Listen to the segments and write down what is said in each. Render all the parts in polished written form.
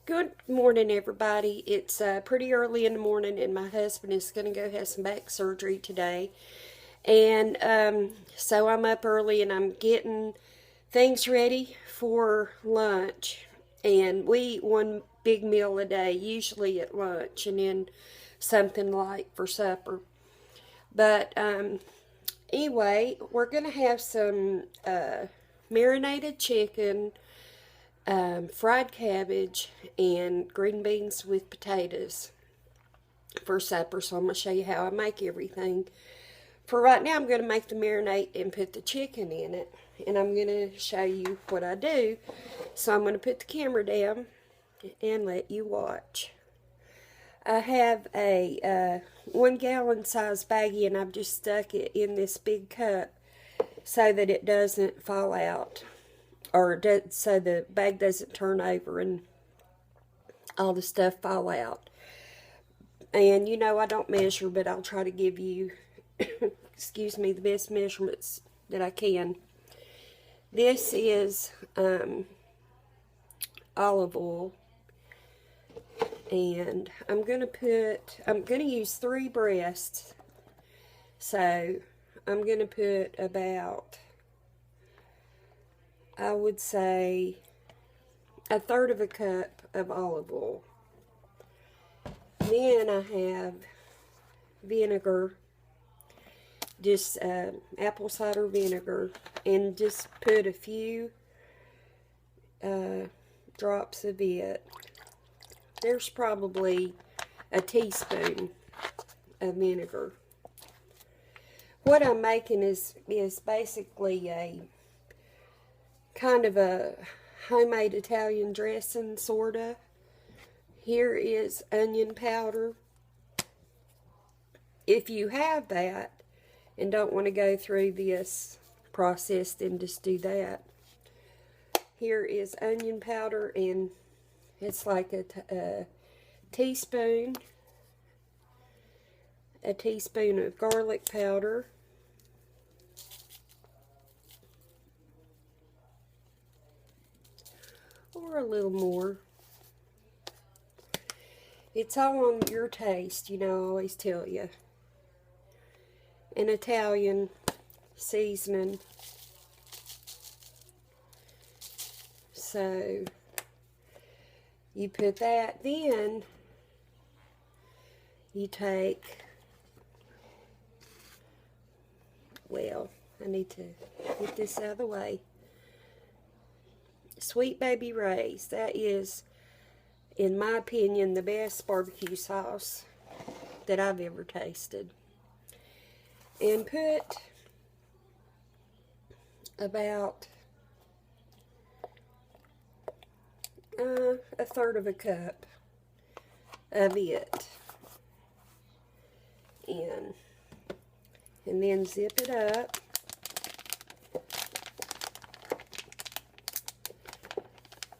Good morning, everybody. It's pretty early in the morning, and my husband is going to go have some back surgery today. And so I'm up early and I'm getting things ready for lunch. And we eat one big meal a day, usually at lunch, and then something light for supper. But anyway, we're going to have some marinated chicken, fried cabbage, and green beans with potatoes for supper. So I'm going to show you how I make everything. For right now, I'm going to make the marinade and put the chicken in it. And I'm going to show you what I do. So I'm going to put the camera down and let you watch. I have a 1 gallon size baggie, and I've just stuck it in this big cup so that it doesn't fall out, or so the bag doesn't turn over and all the stuff fall out. And you know, I don't measure, but I'll try to give you excuse me, the best measurements that I can. This is olive oil, and I'm going to use 3 breasts. So I'm going to put about, I would say, 1/3 of a cup of olive oil. Then I have vinegar, just apple cider vinegar, and just put a few drops of it. There's probably a teaspoon of vinegar. What I'm making is basically a kind of a homemade Italian dressing, sorta. Here is onion powder. If you have that and don't want to go through this process, then just do that. Here is onion powder, and it's like a teaspoon of garlic powder, or a little more. It's all on your taste, you know, I always tell you. An Italian seasoning. So you put that, then you take, well, I need to get this out of the way. Sweet Baby Ray's. That is, in my opinion, the best barbecue sauce that I've ever tasted. And put about 1/3 of a cup of it in, and then zip it up.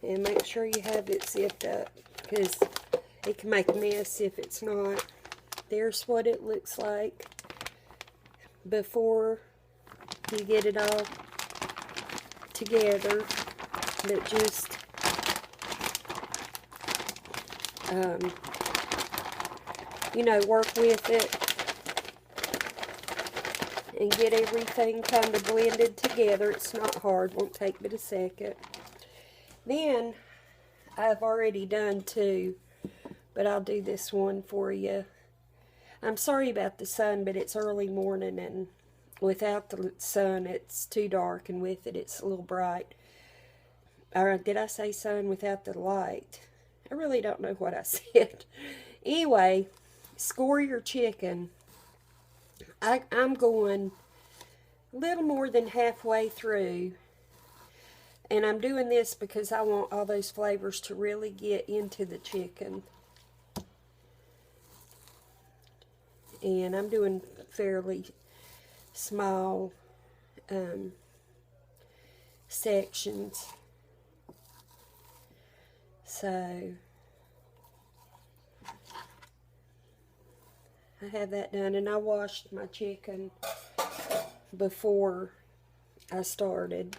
And make sure you have it zipped up, because it can make a mess if it's not. There's what it looks like before you get it all together. But just you know, work with it and get everything kind of blended together. It's not hard, won't take but a second. Then I've already done 2, but I'll do this one for you. I'm sorry about the sun, but it's early morning, and without the sun it's too dark, and with it it's a little bright. Or did I say sun? Without the light. I really don't know what I said. Anyway, score your chicken. I'm going a little more than halfway through. And I'm doing this because I want all those flavors to really get into the chicken. And I'm doing fairly small sections. So I have that done, and I washed my chicken before I started,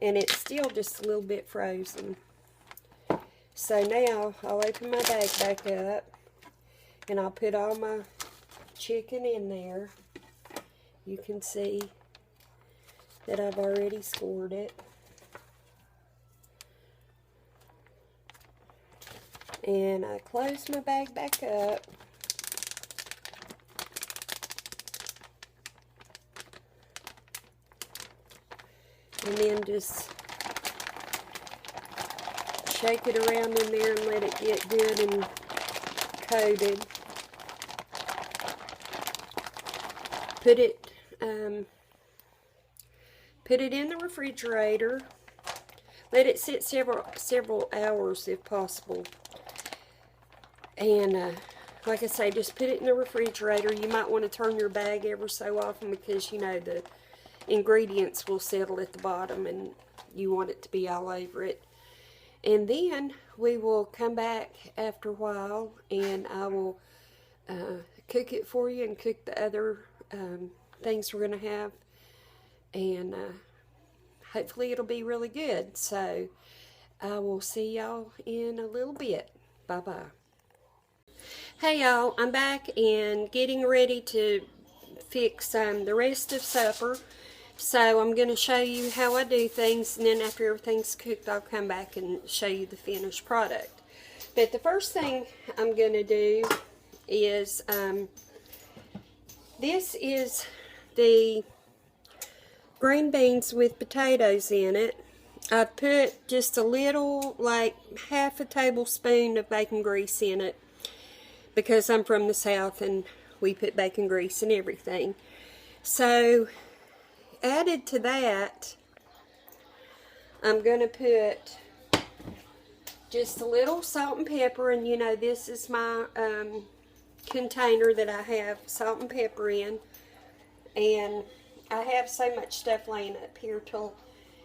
and it's still just a little bit frozen. So now I'll open my bag back up and I'll put all my chicken in there. You can see that I've already scored it. And I close my bag back up. And then just shake it around in there and let it get good and coated. Put it in the refrigerator. Let it sit several hours if possible. And like I say, just put it in the refrigerator. You might want to turn your bag ever so often because you know the ingredients will settle at the bottom and you want it to be all over it. And then we will come back after a while and I will cook it for you and cook the other things we're going to have. And hopefully it'll be really good. So I will see y'all in a little bit. Bye-bye. Hey y'all, I'm back and getting ready to fix the rest of supper. So I'm going to show you how I do things, and then after everything's cooked, I'll come back and show you the finished product. But the first thing I'm going to do is, this is the green beans with potatoes in it. I put just a little, like half a tablespoon of bacon grease in it, because I'm from the South and we put bacon grease in everything. So added to that, I'm going to put just a little salt and pepper, and you know this is my container that I have salt and pepper in, and I have so much stuff laying up here till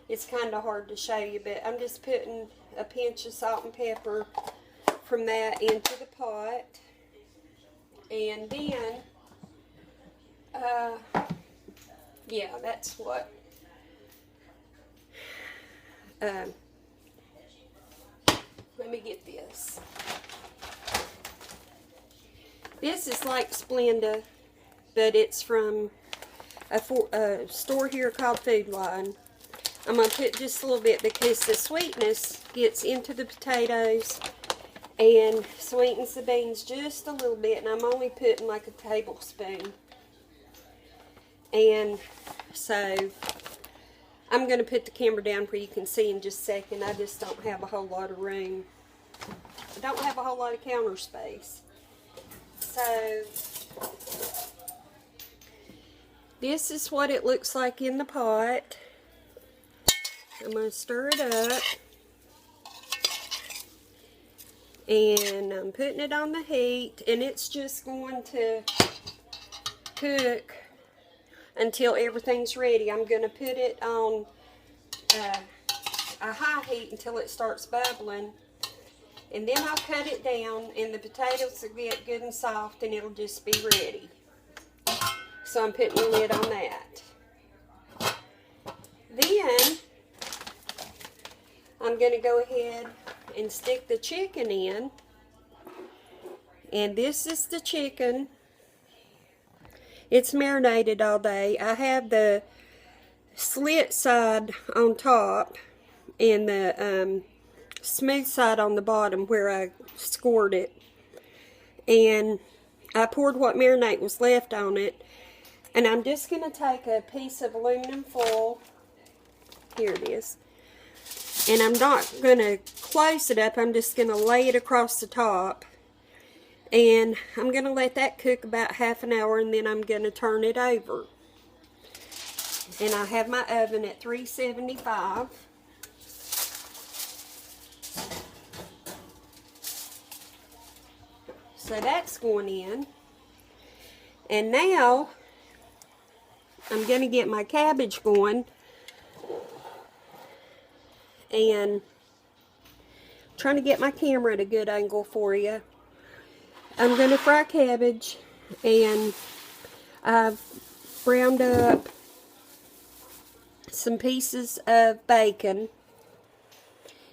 it's kind of hard to show you, but I'm just putting a pinch of salt and pepper from that into the pot. And then, yeah, that's what, let me get this. This is like Splenda, but it's from a store here called Food Line. I'm going to put just a little bit because the sweetness gets into the potatoes and sweetens the beans just a little bit, and I'm only putting like a tablespoon. And so I'm going to put the camera down where you can see in just a second. I just don't have a whole lot of room. I don't have a whole lot of counter space. So this is what it looks like in the pot. I'm going to stir it up. And I'm putting it on the heat, and it's just going to cook until everything's ready. I'm going to put it on a high heat until it starts bubbling, and then I'll cut it down, and the potatoes will get good and soft, and it'll just be ready. So I'm putting the lid on that. Then I'm going to go ahead and stick the chicken in, and this is the chicken. It's marinated all day. I have the slit side on top and the smooth side on the bottom where I scored it, and I poured what marinade was left on it, and I'm just going to take a piece of aluminum foil. Here it is. And I'm not going to close it up, I'm just going to lay it across the top. And I'm going to let that cook about half an hour, and then I'm going to turn it over. And I have my oven at 375. So that's going in. And now I'm going to get my cabbage going. And trying to get my camera at a good angle for you. I'm going to fry cabbage, and I've browned up some pieces of bacon.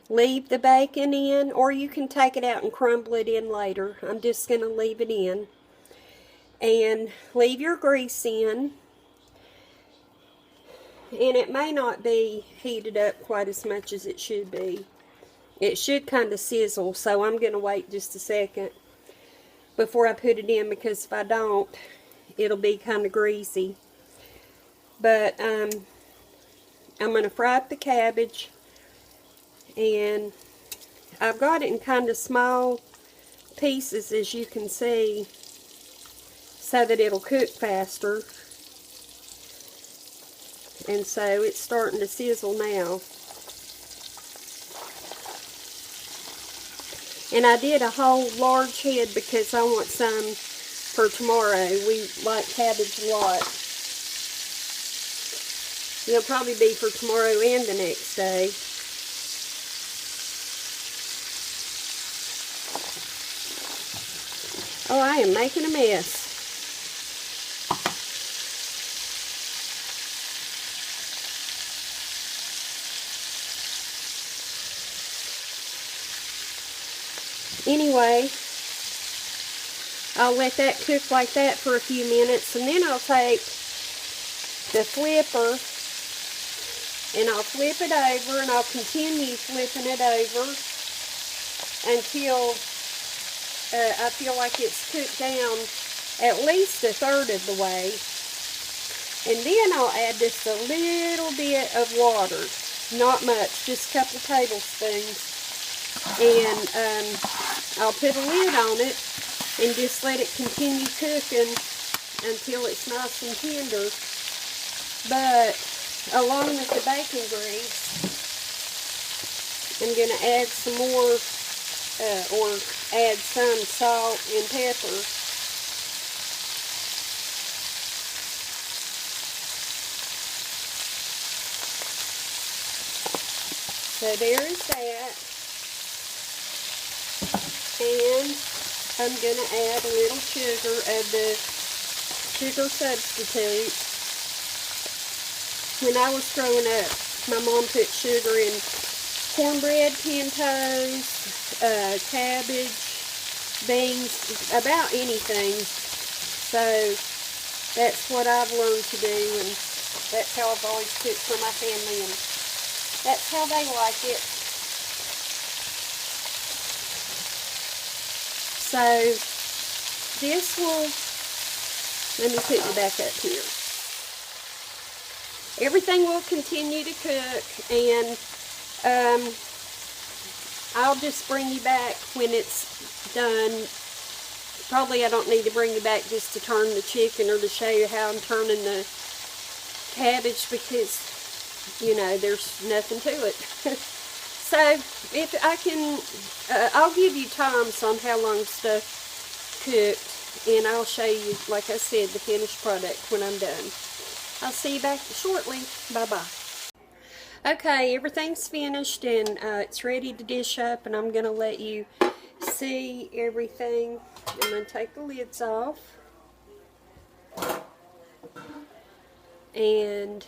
leave the bacon in, or you can take it out and crumble it in later. I'm just going to leave it in. And leave your grease in. And it may not be heated up quite as much as it should be. It should kind of sizzle, so I'm going to wait just a second before I put it in, because if I don't, it'll be kind of greasy. But I'm going to fry up the cabbage, and I've got it in kind of small pieces, as you can see, so that it'll cook faster. And so it's starting to sizzle now. And I did a whole large head because I want some for tomorrow. We like cabbage a lot. It'll probably be for tomorrow and the next day. Oh, I am making a mess. Anyway, I'll let that cook like that for a few minutes, and then I'll take the flipper and I'll flip it over, and I'll continue flipping it over until I feel like it's cooked down at least a third of the way. And then I'll add just a little bit of water, not much, just a couple tablespoons. And I'll put a lid on it and just let it continue cooking until it's nice and tender. But along with the bacon grease, I'm going to add some more, or add some salt and pepper. So there is that. And I'm going to add a little sugar of the sugar substitute. When I was growing up, my mom put sugar in cornbread, pintos, cabbage, beans, about anything. So that's what I've learned to do, and that's how I've always cooked for my family, and that's how they like it. So this will, let me put you back up here. Everything will continue to cook, and I'll just bring you back when it's done. Probably I don't need to bring you back just to turn the chicken or to show you how I'm turning the cabbage, because, you know, there's nothing to it. So, if I can, I'll give you times on how long stuff cooked, and I'll show you, like I said, the finished product when I'm done. I'll see you back shortly. Bye-bye. Okay, everything's finished, and it's ready to dish up, and I'm going to let you see everything. I'm going to take the lids off. And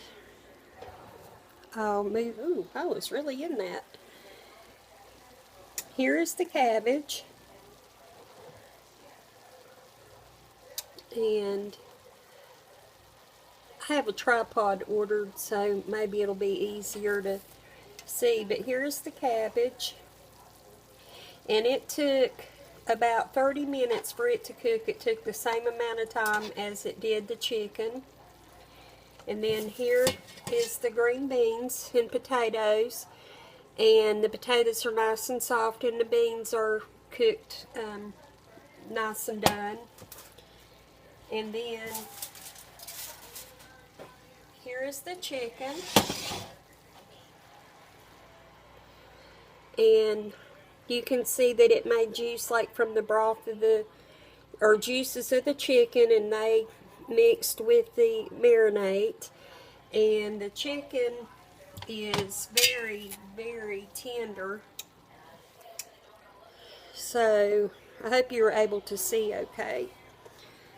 I'll move, ooh, I was really in that. Here is the cabbage, and I have a tripod ordered, so maybe it'll be easier to see, but here's the cabbage, and it took about 30 minutes for it to cook. It took the same amount of time as it did the chicken. And then here is the green beans and potatoes. And the potatoes are nice and soft, and the beans are cooked nice and done. And then here is the chicken. And you can see that it made juice like from the broth of the, or juices of the chicken, and they mixed with the marinade. And the chicken is very, very tender. So I hope you were able to see okay.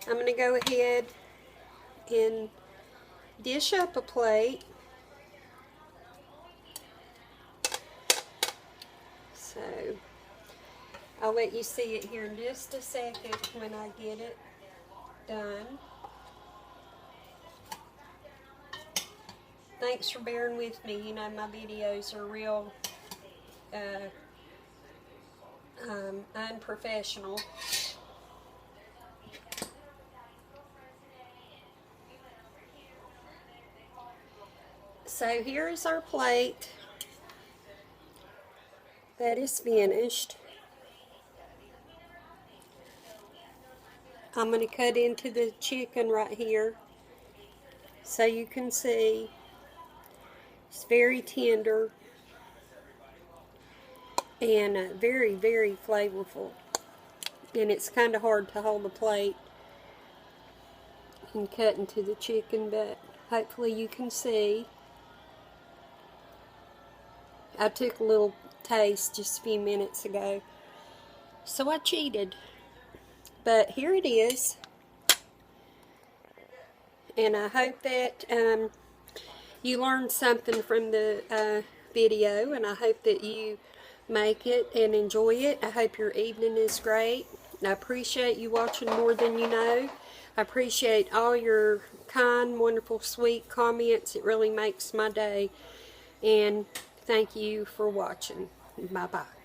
I'm going to go ahead and dish up a plate. I'll let you see it here in just a second when I get it done. Thanks for bearing with me. You know, my videos are real unprofessional. So here is our plate that is finished. I'm going to cut into the chicken right here so you can see. It's very tender and very, very flavorful. And it's kind of hard to hold the plate and cut into the chicken, but hopefully you can see. I took a little taste just a few minutes ago, so I cheated. But here it is, and I hope that you learned something from the video, and I hope that you make it and enjoy it. I hope your evening is great. I appreciate you watching more than you know. I appreciate all your kind, wonderful, sweet comments. It really makes my day. And thank you for watching. Bye-bye.